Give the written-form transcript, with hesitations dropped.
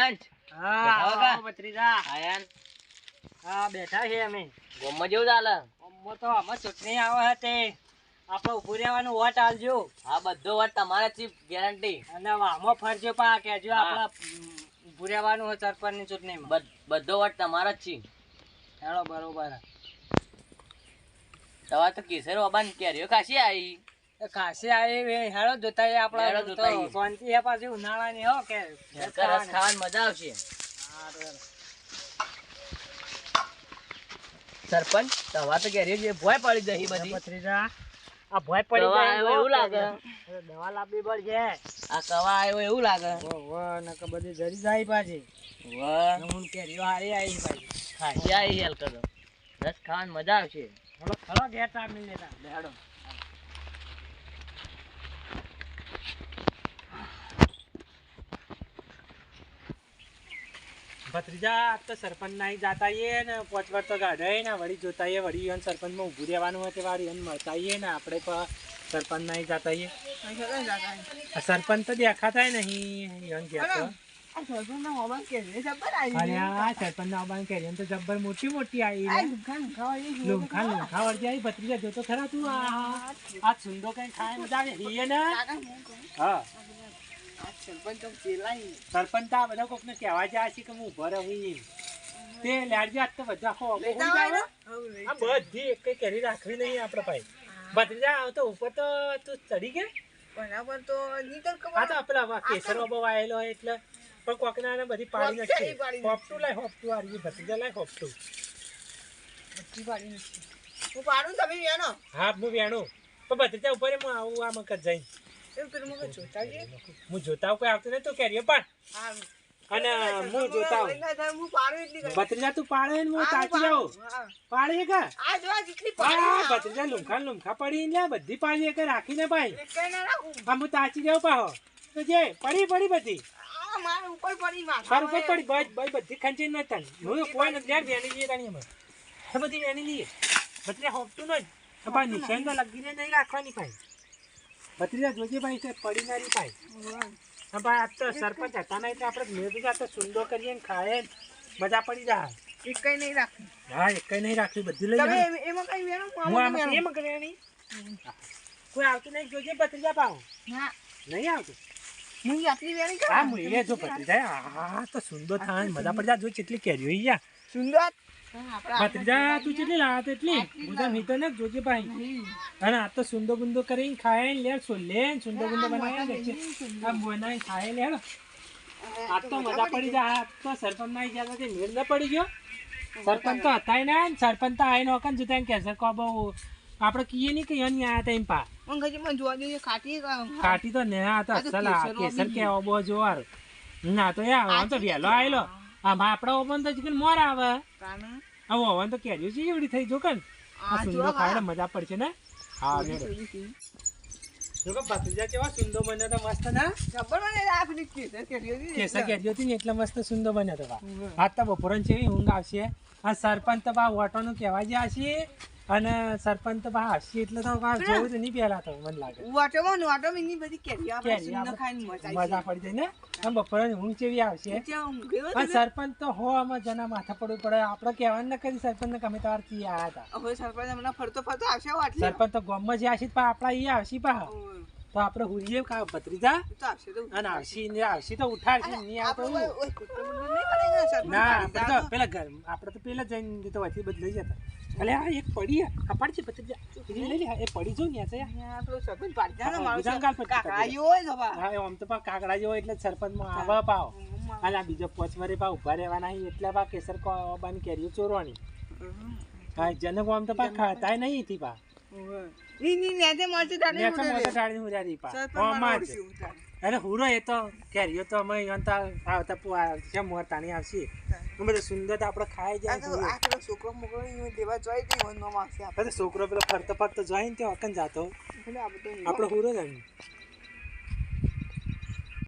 સરપંચ હા ભત્રીજા આયન હા બેઠા છે અમે ગોમમાં જેવું ચાલે ગોમમાં તો આમાં ચૂંટણી આવે તે આપણે ઊભું રહેવાનું વોટ આલજો હા બધો વાત તમારા ચીફ ગેરંટી અને આમાં ફરજો પા કેજો હા. આપણે ઊભું રહેવાનું હોય સરપંચની ચૂંટણીમાં બધો વાત તમારા જ છે હેલો બરોબર તમારે તો કેસર બાબાને કેરીઓ કાશી આવી એ કાશી આવી હેડો જોતા હેડો આપણે જોતા આવીએ. શાંતિ છે પાછી ઉનાળાની હો કે રસ ખાવાની મજા આવશે સરપંચ તમારે તો કેરીઓ જે ભોય પડી જઈ બધી ભત્રીજા આ ભોય પડી કવા જાય આવ્યો એવું લાગે દવા લાવવી પડશે આ કવા આવ્યો એવું લાગે વાહ નકર બધી જરી જાય પાછી વાહ હું કેરીઓ હારી આવી પાછી ખાસી આવી હેલ કરો રસ ખાવાની મજા આવશે હલો ખરો ગેટા મિલ લેતા બેહાડો ભત્રીજા આજ તો સરપંચ નાઈ જાતા આઈએ ને 5 વાર તો ગાઢાય ને વળી જોતા આઈએ વળી ઈવન સરપંચમાં ઊભું રહેવાનું હોય તે વાળી ઈવન મળતા આઈએ ને આપણે પણ સરપંચ નાઈ જાતા આઈએ આ સરપંચ તો દેખાતા નહીં ઈવન કહેતો અરે આ સરપંચના ઓબાન કેરી તો જબ્બર મોટી મોટી આવી ને લુંખા વળતી આવી ભત્રીજા જોતો ખરા તું આ સુંદો કઈ ખાય મજા આવે હીએ ને હા સરપંચ તો આ બધા કોકને કહેવા જાય છે કે હું ઉભો રહું તે લાડજી આજ તો બધા ખો આ બધી એક કઈ કેરી રાખવી નહીં આપણે ભાઈ ભત્રીજા આવ તો ઉપર તો તું ચડી ગયા આ તો પેલા કેસર બાબો આવેલો હોય એટલે પણ કોકના ને બધી પાડી નાખી હોપટું લાય હોપટું આ રહ્યું ભત્રીજા લાય હોપટું હા હું વેણું પણ ભત્રીજા ઉપર હું આવું આ મગજ જઈને હું જોતા કોઈ આવતું નહીં તો કેરીએ પણ અને હું જોતા ભત્રીજા તું પાડે ને હું તાચી જાઉં પાડે કે ભત્રીજા લુમખા પડી લે બધી પાડી કે રાખીને ભાઈ હા હું તાચી જાઉં પાહો તો જે પડી બધી મારું ઉપર પડી બધી ખંચી ન તન હું કોઈ નથી યાર વેણી લઈએ તાણી અમે બધી વેણી લઈએ ભત્રીજા હોપતું ન જ ભાઈ નિશાન તો લગીને નહીં રાખવાની ભાઈ ભત્રીજા જોજે ભાઈ છે પડી ના ભાઈ હા ભાઈ આ તો સરપંચ હતા નહીં તો આપણે મેં તો સુંદો કરીએ ને ખાય ને મજા પડી જાય હા એક કઈ નહીં રાખવી બધી લઈ એમાં કરવાની કોઈ આવતું નહીં જોજે ભત્રીજા પાહો નહીં આવતું હા હું એ જો ભત્રીજા હા તો સુંદર થાય મજા પડી જાય જો કેટલી કેરીઓ યા સુંદર ભત્રીજા તું કેટલી લાવે એટલી બધા મીઠો ને જોજે ભાઈ અને આ તો સુંદો ગુંદો કરીને ખાય લે છોલે સુંદો ગુંદો બનાવી આ બનાવી ખાય લે આ તો મજા પડી જાય આ તો સરપંચ ના ગયા મેળ ન પડી ગયો સરપંચ તો હતા ને સરપંચ તો આવીને ઓકન જોતા કે સર કો બહુ આપણે કીએ નહીં કે અહીં આયા તા એમ પા કાટી તો ને આ તો અસલ કેસર કેવો બહુ જોવાર ના તો યાર આમ તો વહેલો આવેલો આમાં આપણા ઓપન તો ચિકન મોર આવે હવે ઓવન તો કેરીઓ છે એવડી થઈ જો કન આ સુંદો ખાઈને મજા પડશે ને હા જો કે ભત્રીજા કેવા સુંદો બન્યો તો મસ્ત ના કેસર કેરીઓ હતી ને એટલે મસ્ત સુંદો બન્યો તો આજ તો બપોરન છે ઊંઘ આવશે આ સરપંચ તો બા ઓટોનું કહેવા જ્યાં છે અને સરપંચ તો બા હસી એટલે તો જોયું તો નહીં પહેલા તો મને લાગે મજા પડી જાય ને આમ બપોરે ઊંઘ ચેવી આવશે સરપંચ તો હો આમાં જના માથા પડવું પડે આપણે કહેવાનું ન કરી સરપંચ ને ગમે તમારે થી આવ્યા હતા સરપંચ તો ગામમાં જે આવશે આપડા એ આવશે પા તો આપણે હુરીએ ભત્રીજા અને આવશી તો ઉઠાડશે નહીં આવતો ના આપણે તો પેલા ઘર આપણે તો પેલા જઈને તો વચ્ચે બદલાઈ જતા અલે આ એક પડી આ પડશે ભત્રીજા લઈ લે એ પડી જો ને આમ તો કાકડા જેવો એટલે સરપંચ માં આવા પાવ અને આ બીજો પોચવારે પા ઉભા રહેવાના એટલે પા કેસર બાની કેરીઓ ચોરવાની હા જનક આમ તો પા ખાતા નહીં થી પા અરે હુરો એ તો કેરીઓ તો અમે આવતા મોર તાણી આવશે બધું સુંદર આપણે ખાઈ જાય છોકરો પેલો ફરતો જોઈ ને ત્યાં અકન જાતો આપડે હુરો જ